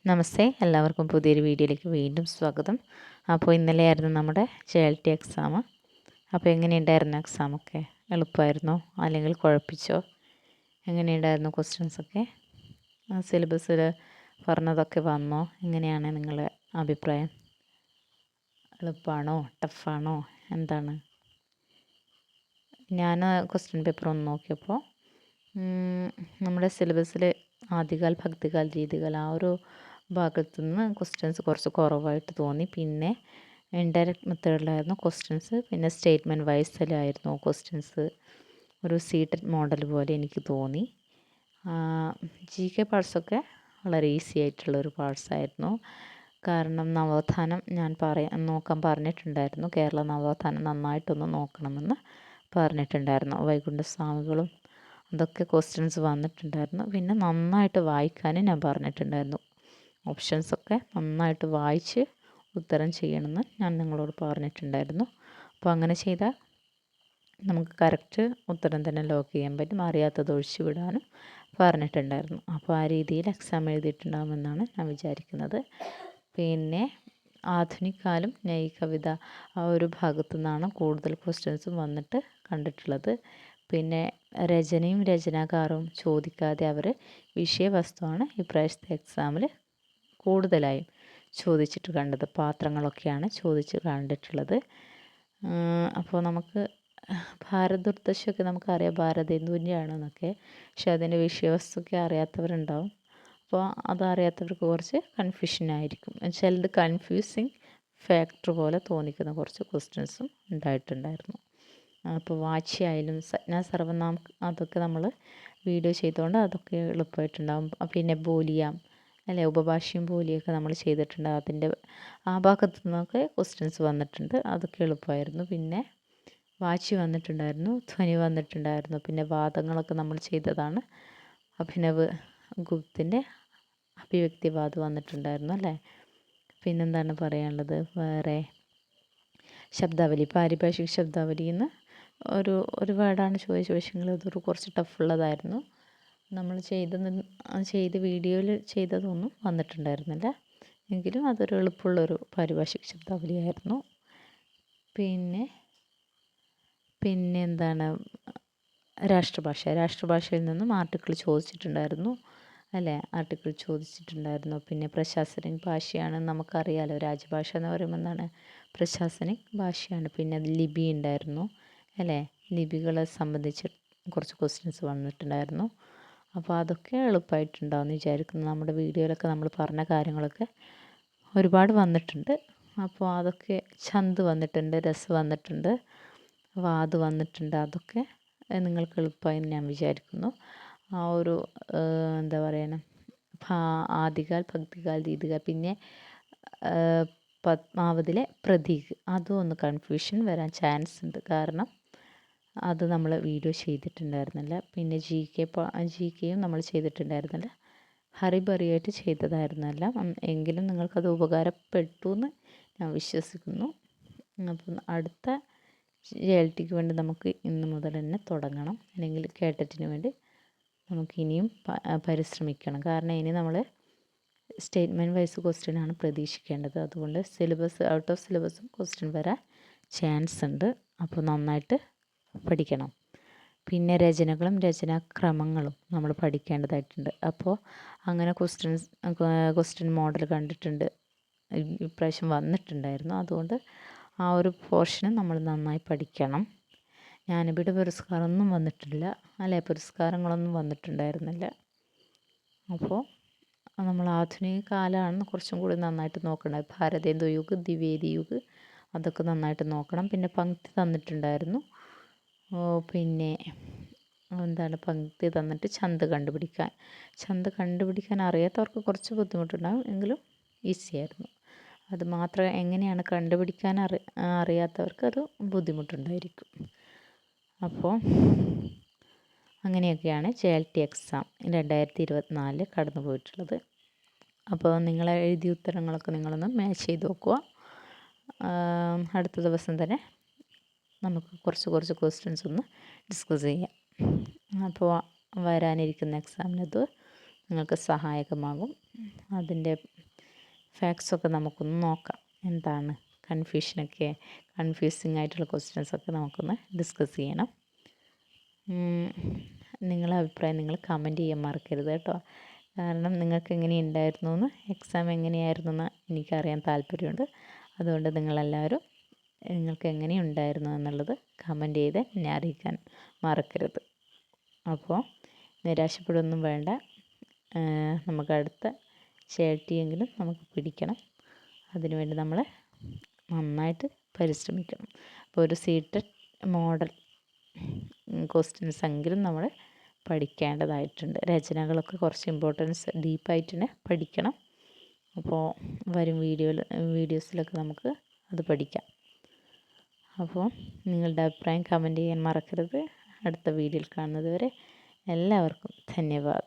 നമസ്തേ, എല്ലാവർക്കും പുതിയൊരു വീഡിയോയിലേക്ക് വീണ്ടും സ്വാഗതം. അപ്പോൾ ഇന്നലെയായിരുന്നു നമ്മുടെ JLT എക്സാം. അപ്പോൾ എങ്ങനെയുണ്ടായിരുന്നു എക്സാമൊക്കെ? എളുപ്പമായിരുന്നോ അല്ലെങ്കിൽ കുഴപ്പിച്ചോ? എങ്ങനെയുണ്ടായിരുന്നു ക്വസ്റ്റ്യൻസൊക്കെ? സിലബസിൽ പറഞ്ഞതൊക്കെ വന്നോ? എങ്ങനെയാണ് നിങ്ങളുടെ അഭിപ്രായം? എളുപ്പമാണോ ടഫാണോ എന്താണ്? ഞാൻ ക്വസ്റ്റ്യൻ പേപ്പർ ഒന്ന് നോക്കിയപ്പോൾ നമ്മുടെ സിലബസിൽ ആദ്യകാൽ ഭക്തികാൽ രീതികൾ ആ ഒരു ഭാഗത്തു നിന്ന് ക്വസ്റ്റ്യൻസ് കുറച്ച് കുറവായിട്ട് തോന്നി. പിന്നെ ഇൻഡയറക്റ്റ് മെത്തേഡിലായിരുന്നു ക്വസ്റ്റ്യൻസ്. പിന്നെ സ്റ്റേറ്റ്മെൻറ്റ് വൈസിലായിരുന്നു ക്വസ്റ്റ്യൻസ്. ഒരു സീറ്റഡ് മോഡൽ പോലെ എനിക്ക് തോന്നി. GK പാർട്സൊക്കെ വളരെ ഈസി ആയിട്ടുള്ളൊരു പാർട്സായിരുന്നു. കാരണം നവോത്ഥാനം ഞാൻ നോക്കാൻ പറഞ്ഞിട്ടുണ്ടായിരുന്നു. കേരള നവോത്ഥാനം നന്നായിട്ടൊന്ന് നോക്കണമെന്ന് പറഞ്ഞിട്ടുണ്ടായിരുന്നു. വൈകുണ്ഠസ്വാമികളും അതൊക്കെ ക്വസ്റ്റ്യൻസ് വന്നിട്ടുണ്ടായിരുന്നു. പിന്നെ നന്നായിട്ട് വായിക്കാനും ഞാൻ പറഞ്ഞിട്ടുണ്ടായിരുന്നു. ഓപ്ഷൻസൊക്കെ നന്നായിട്ട് വായിച്ച് ഉത്തരം ചെയ്യണമെന്ന് ഞാൻ നിങ്ങളോട് പറഞ്ഞിട്ടുണ്ടായിരുന്നു. അപ്പോൾ അങ്ങനെ ചെയ്താൽ നമുക്ക് കറക്റ്റ് ഉത്തരം തന്നെ ലോക്ക് ചെയ്യാൻ പറ്റും. അറിയാത്തത് ഒഴിച്ചു വിടാനും പറഞ്ഞിട്ടുണ്ടായിരുന്നു. അപ്പോൾ ആ രീതിയിൽ എക്സാം എഴുതിയിട്ടുണ്ടാകുമെന്നാണ് ഞാൻ വിചാരിക്കുന്നത്. പിന്നെ ആധുനിക കാലം ന്യായി കവിത ആ ഒരു ഭാഗത്തു നിന്നാണ് കൂടുതൽ ക്വസ്റ്റ്യൻസും വന്നിട്ട് കണ്ടിട്ടുള്ളത്. പിന്നെ രചനയും രചനാകാരവും ചോദിക്കാതെ അവർ വിഷയവസ്തുവാണ് ഇപ്രാവശ്യത്തെ എക്സാമിൽ കൂടുതലായും ചോദിച്ചിട്ട് കണ്ടത്. പാത്രങ്ങളൊക്കെയാണ് ചോദിച്ച് കണ്ടിട്ടുള്ളത്. അപ്പോൾ നമുക്ക് ഭാരതദുർദശയൊക്കെ നമുക്കറിയാം ഭാരതേന്ദുവിൻ്റെ ആണെന്നൊക്കെ. പക്ഷെ അതിൻ്റെ വിഷയവസ്തുക്കെ അറിയാത്തവരുണ്ടാവും. അപ്പോൾ അതറിയാത്തവർക്ക് കുറച്ച് കൺഫ്യൂഷനായിരിക്കും. ചിലത് കൺഫ്യൂസിങ് ഫാക്ടർ പോലെ തോന്നിക്കുന്ന കുറച്ച് ക്വസ്റ്റ്യൻസും ഉണ്ടായിട്ടുണ്ടായിരുന്നു. അപ്പോൾ വാച്യായാലും സംജ്ഞാ സർവനാമം അതൊക്കെ നമ്മൾ വീഡിയോ ചെയ്തുകൊണ്ട് അതൊക്കെ എളുപ്പമായിട്ടുണ്ടാകും. പിന്നെ ബോലിയാം അല്ലേ, ഉപഭാഷയും ബോലിയൊക്കെ നമ്മൾ ചെയ്തിട്ടുണ്ട്. അതിൻ്റെ ആ ഭാഗത്തു നിന്നൊക്കെ ക്വസ്റ്റ്യൻസ് വന്നിട്ടുണ്ട്. അതൊക്കെ എളുപ്പമായിരുന്നു. പിന്നെ വാച്ച് വന്നിട്ടുണ്ടായിരുന്നു, ധ്വനി വന്നിട്ടുണ്ടായിരുന്നു. പിന്നെ വാദങ്ങളൊക്കെ നമ്മൾ ചെയ്തതാണ്. അഭിനവ് ഗുപ്തിൻ്റെ അഭിവ്യക്തിവാദം വന്നിട്ടുണ്ടായിരുന്നു അല്ലേ. പിന്നെന്താണ് പറയാനുള്ളത് വേറെ? ശബ്ദാവലി, പാരിഭാഷിക ശബ്ദാവലിയിൽ നിന്ന് ഒരു വേർഡാണ് ചോദിച്ചത്. പക്ഷേ അതൊരു കുറച്ച് ടഫുള്ളതായിരുന്നു. നമ്മൾ ചെയ്ത് വീഡിയോയിൽ ചെയ്തതൊന്നും വന്നിട്ടുണ്ടായിരുന്നില്ല. എങ്കിലും അതൊരു എളുപ്പമുള്ളൊരു പാരിഭാഷിക ശബ്ദാവലിയായിരുന്നു. പിന്നെ എന്താണ് രാഷ്ട്രഭാഷയിൽ നിന്നും ആർട്ടിക്കിൾ ചോദിച്ചിട്ടുണ്ടായിരുന്നു അല്ലേ. ആർട്ടിക്കിൾ ചോദിച്ചിട്ടുണ്ടായിരുന്നു. പിന്നെ പ്രശാസനിക് ഭാഷയാണ് നമുക്കറിയാലോ. രാജഭാഷ എന്ന് പറയുമ്പോൾ എന്താണ്, പ്രശാസനിക് ഭാഷയാണ്. പിന്നെ ലിപി ഉണ്ടായിരുന്നു അല്ലേ. ലിപികളെ സംബന്ധിച്ച് കുറച്ച് ക്വസ്റ്റ്യൻസ് വന്നിട്ടുണ്ടായിരുന്നു. അപ്പോൾ അതൊക്കെ എളുപ്പമായിട്ടുണ്ടാവുമെന്ന് വിചാരിക്കുന്നു. നമ്മുടെ വീഡിയോയിലൊക്കെ നമ്മൾ പറഞ്ഞ കാര്യങ്ങളൊക്കെ ഒരുപാട് വന്നിട്ടുണ്ട്. അപ്പോൾ അതൊക്കെ ഛന്ദ് വന്നിട്ടുണ്ട്, രസ് വന്നിട്ടുണ്ട്, വാത് വന്നിട്ടുണ്ട്. അതൊക്കെ നിങ്ങൾക്ക് എളുപ്പമായി ഞാൻ വിചാരിക്കുന്നു. ആ ഒരു എന്താ പറയുക, ആദികാൽ ഭക്തികാൽ രീതികാൽ പിന്നെ പത്മാവതിലെ പ്രതീക് അതും ഒന്ന് കൺഫ്യൂഷൻ വരാൻ ചാൻസ് ഉണ്ട്. കാരണം അത് നമ്മൾ വീഡിയോ ചെയ്തിട്ടുണ്ടായിരുന്നില്ല. പിന്നെ GKയും നമ്മൾ ചെയ്തിട്ടുണ്ടായിരുന്നില്ല. ഹറിബറിയായിട്ട് ചെയ്തതായിരുന്നല്ല. എങ്കിലും നിങ്ങൾക്കത് ഉപകാരപ്പെട്ടു എന്ന് ഞാൻ വിശ്വസിക്കുന്നു. അപ്പം അടുത്ത JLTക്ക് വേണ്ടി നമുക്ക് ഇന്ന് മുതൽ തന്നെ തുടങ്ങണം. അല്ലെങ്കിൽ കേട്ടറ്റിന് വേണ്ടി നമുക്ക് ഇനിയും പരിശ്രമിക്കണം. കാരണം ഇനി നമ്മൾ സ്റ്റേറ്റ്മെൻറ്റ് വൈസ് ക്വസ്റ്റ്യനാണ് പ്രതീക്ഷിക്കേണ്ടത്. അതുകൊണ്ട് ഔട്ട് ഓഫ് സിലബസും ക്വസ്റ്റ്യൻ വരാൻ ചാൻസ് ഉണ്ട്. അപ്പോൾ നന്നായിട്ട് പഠിക്കണം. പിന്നെ രചനകളും രചനാക്രമങ്ങളും നമ്മൾ പഠിക്കേണ്ടതായിട്ടുണ്ട്. അപ്പോൾ അങ്ങനെ ക്വസ്റ്റ്യൻ മോഡൽ കണ്ടിട്ടുണ്ട്, ഇപ്രാവശ്യം വന്നിട്ടുണ്ടായിരുന്നു. അതുകൊണ്ട് ആ ഒരു പോർഷന് നമ്മൾ നന്നായി പഠിക്കണം. ജ്ഞാനപീഠ പുരസ്കാരമൊന്നും വന്നിട്ടില്ല അല്ലേ, പുരസ്കാരങ്ങളൊന്നും വന്നിട്ടുണ്ടായിരുന്നില്ല. അപ്പോൾ നമ്മൾ ആധുനിക കാലമാണ് കുറച്ചും കൂടി നന്നായിട്ട് നോക്കേണ്ടത്. ഭാരതേന്ദു യുഗ്, ദ്വിവേദി യുഗ് അതൊക്കെ നന്നായിട്ട് നോക്കണം. പിന്നെ പങ്ക്തി തന്നിട്ടുണ്ടായിരുന്നു. പിന്നെ എന്താണ് പങ്ക്തി തന്നിട്ട് ഛന്ദ് കണ്ടുപിടിക്കാൻ അറിയാത്തവർക്ക് കുറച്ച് ബുദ്ധിമുട്ടുണ്ടാകും. എങ്കിലും ഈസി ആയിരുന്നു. അത് മാത്രം എങ്ങനെയാണ് കണ്ടുപിടിക്കാൻ അറിയാത്തവർക്ക് അത് ബുദ്ധിമുട്ടുണ്ടായിരിക്കും. അപ്പോൾ അങ്ങനെയൊക്കെയാണ് JLT എക്സാം 2024 കടന്നു പോയിട്ടുള്ളത്. അപ്പോൾ നിങ്ങൾ എഴുതിയ ഉത്തരങ്ങളൊക്കെ നിങ്ങളൊന്ന് മാച്ച് ചെയ്ത് നോക്കുക. അടുത്ത ദിവസം തന്നെ നമുക്ക് കുറച്ച് ക്വസ്റ്റ്യൻസ് ഒന്ന് ഡിസ്കസ് ചെയ്യാം. അപ്പോൾ വരാനിരിക്കുന്ന എക്സാമിനത് നിങ്ങൾക്ക് സഹായകമാകും. അതിൻ്റെ ഫാക്ട്സൊക്കെ നമുക്കൊന്ന് നോക്കാം. എന്താണ് കൺഫ്യൂസിങ് ആയിട്ടുള്ള ക്വസ്റ്റ്യൻസൊക്കെ നമുക്കൊന്ന് ഡിസ്കസ് ചെയ്യണം. നിങ്ങളെ അഭിപ്രായം നിങ്ങൾ കമൻറ്റ് ചെയ്യാൻ മറക്കരുത് കേട്ടോ. കാരണം നിങ്ങൾക്ക് എങ്ങനെയുണ്ടായിരുന്നു എന്ന്, എക്സാം എങ്ങനെയായിരുന്നു എന്ന് എനിക്കറിയാൻ താല്പര്യമുണ്ട്. അതുകൊണ്ട് നിങ്ങളെല്ലാവരും നിങ്ങൾക്ക് എങ്ങനെയുണ്ടായിരുന്നു എന്നുള്ളത് കമൻറ്റ് ചെയ്ത് എന്നെ അറിയിക്കാൻ മറക്കരുത്. അപ്പോൾ നിരാശപ്പെടുകയൊന്നും വേണ്ട. നമുക്ക് അടുത്ത ഷെയർട്ടിയെങ്കിലും നമുക്ക് പിടിക്കണം. അതിനുവേണ്ടി നമ്മൾ നന്നായിട്ട് പരിശ്രമിക്കണം. അപ്പോൾ ഒരു സീറ്റഡ് മോഡൽ ക്വസ്റ്റ്യൻസ് എങ്കിലും നമ്മൾ പഠിക്കേണ്ടതായിട്ടുണ്ട്. രചനകളൊക്കെ കുറച്ച് ഇമ്പോർട്ടൻസ് ഡീപ്പായിട്ട് തന്നെ പഠിക്കണം. അപ്പോൾ വരും വീഡിയോസിലൊക്കെ നമുക്ക് അത് പഠിക്കാം. അപ്പോൾ നിങ്ങളുടെ അഭിപ്രായം കമൻറ്റ് ചെയ്യാൻ മറക്കരുത്. അടുത്ത വീഡിയോയിൽ കാണുന്നത് വരെ എല്ലാവർക്കും ധന്യവാദം.